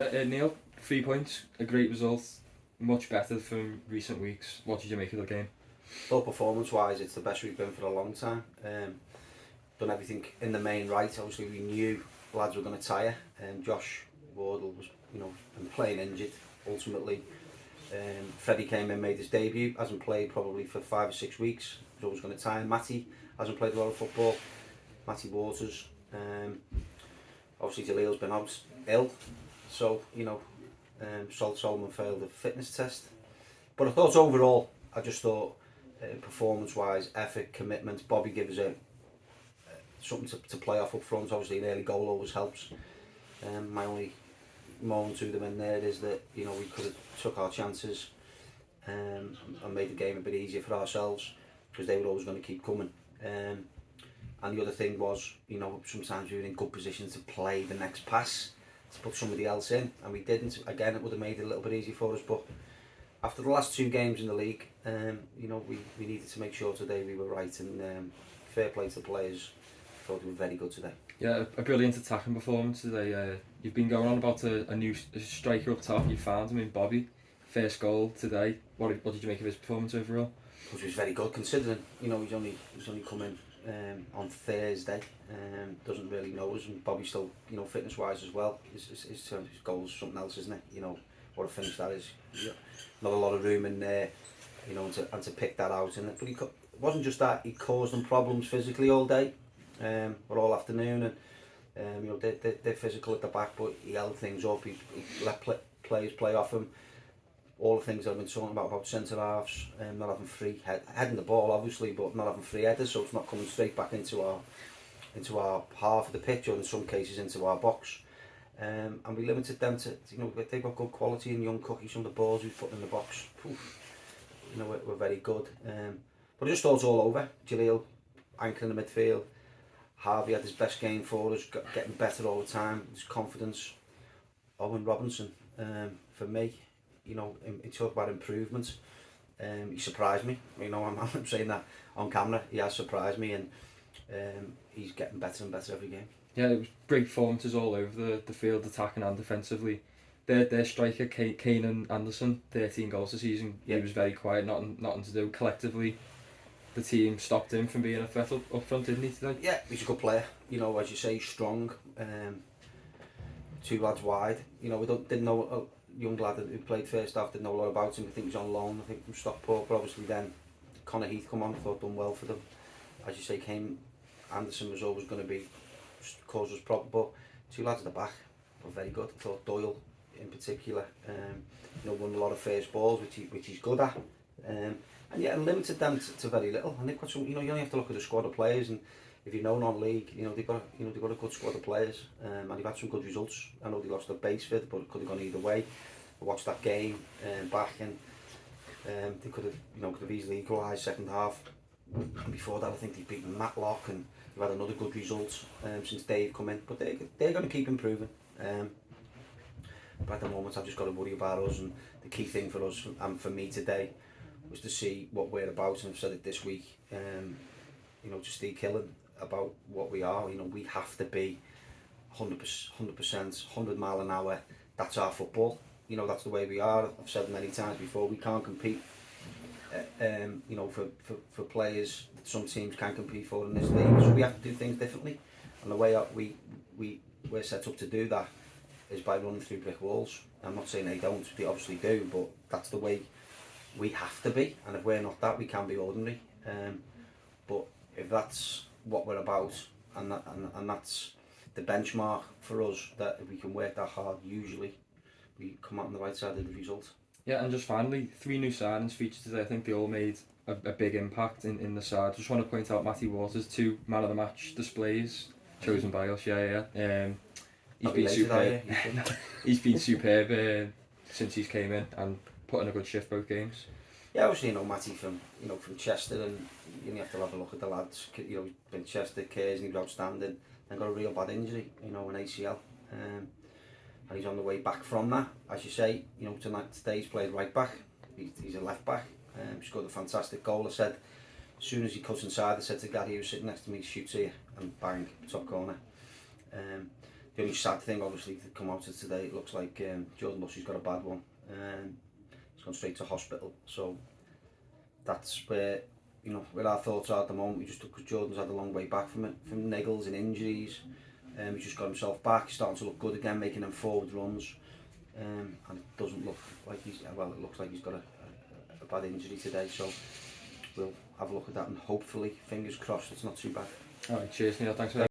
Neil, 3 points, a great result, much better from recent weeks. What did you make of the game? Well, performance-wise, it's the best we've been for a long time. Done everything in the main right. Obviously, we knew lads were going to tire. Josh Wardle was, been playing injured. Ultimately, Freddie came in, made his debut. Hasn't played probably for 5 or 6 weeks. Was always going to tire. Matty hasn't played a lot of football. Matty Waters. Obviously, Jalil's been out ill. So, Solomon failed the fitness test. But I thought overall, performance-wise, effort, commitment, Bobby gives something to play off up front. Obviously, an early goal always helps. My only moan to them in there is that we could have took our chances and made the game a bit easier for ourselves, because they were always going to keep coming. And the other thing was, sometimes we were in good position to play the next pass, to put somebody else in, and we didn't. Again, it would have made it a little bit easier for us, but after the last 2 games in the league, we needed to make sure today we were right, and fair play to the players. I thought they were very good today. Yeah, a brilliant attacking performance today. You've been going on about a new striker up top. You found him in Bobby. First goal today. What did you make of his performance overall? Which was very good, considering he's only come in on Thursday. Doesn't really know us, and Bobby's still fitness wise as well. His goal's something else, isn't it? What a finish that is. Yeah. Not a lot of room in there, and to pick that out. But it wasn't just that, he caused them problems physically all day, or all afternoon, and they're physical at the back, but he held things up. He let players play off him. All the things I've been talking about centre halves, not having free heading the ball obviously, but not having free headers, so it's not coming straight back into our half of the pitch, or in some cases into our box. And we limited them to, they've got good quality in young cookies. Some of the balls we put in the box, were very good. But I just thought it's all over. Jalil anchoring the midfield. Harvey had his best game for us, getting better all the time. His confidence. Owen Robinson, for me, he talked about improvement. He surprised me. I'm saying that on camera. He has surprised me, and he's getting better and better every game. Yeah, it was great performances all over the field, attacking and defensively. Their striker, Keenan Anderson, 13 goals this season. Yeah. He was very quiet, nothing to do. Collectively, the team stopped him from being a threat up front, didn't he, today? Yeah, he's a good player. As you say, strong. 2 lads wide. We didn't know a young lad who played first half, didn't know a lot about him. I think he was on loan, from Stockport. But obviously then Connor Heath come on, thought done well for them. As you say, Anderson was always going to be cause us problem, but 2 lads at the back were very good. I thought Doyle in particular, won a lot of first balls, which he's good at, and limited them to very little. And they've got some, you only have to look at the squad of players, and if you know non-league, they've got a good squad of players, and they've had some good results. I know they lost their base fit, but it could have gone either way. I watched that game back, and they could have easily equalised second half. And before that, I think they've beaten Matlock, and they've had another good result since Dave come in. But they're going to keep improving. But at the moment, I've just got to worry about us, and the key thing for us and for me today was to see what we're about. And I've said it this week, to Steve Killen, about what we are. We have to be 100%, 100 mile an hour. That's our football. That's the way we are. I've said many times before, we can't compete. For players that some teams can compete for in this league, so we have to do things differently. And the way we're set up to do that is by running through brick walls. I'm not saying they don't; they obviously do, but that's the way we have to be. And if we're not that, we can be ordinary. But if that's what we're about, and that's the benchmark for us, that if we can work that hard, usually we come out on the right side of the result. Yeah, and just finally, 3 new signings featured today. I think they all made a big impact in the side. Just want to point out Matty Waters, 2 man of the match displays chosen by us. He's been superb. He's been superb since he's came in, and put in a good shift both games. Yeah, obviously Matty from Chester, and you have to have a look at the lads. He's been Chester, Cares, and he was outstanding, and got a real bad injury, an ACL. And he's on the way back from that. As you say, today he's played right back. He's a left back. He scored a fantastic goal. I said, as soon as he cuts inside, I said to Gary, who was sitting next to me, shoots here, and bang, top corner. The only sad thing, obviously, to come out of today, it looks like Jordan Lucy's got a bad one. He's gone straight to hospital. So that's where, you know, where our thoughts are at the moment. We just because Jordan's had a long way back from it, from niggles and injuries. He's just got himself back, starting to look good again, making them forward runs. And it doesn't look like he's, well, it looks like he's got a bad injury today. So we'll have a look at that, and hopefully, fingers crossed, it's not too bad. Alright, cheers Neil, thanks for that.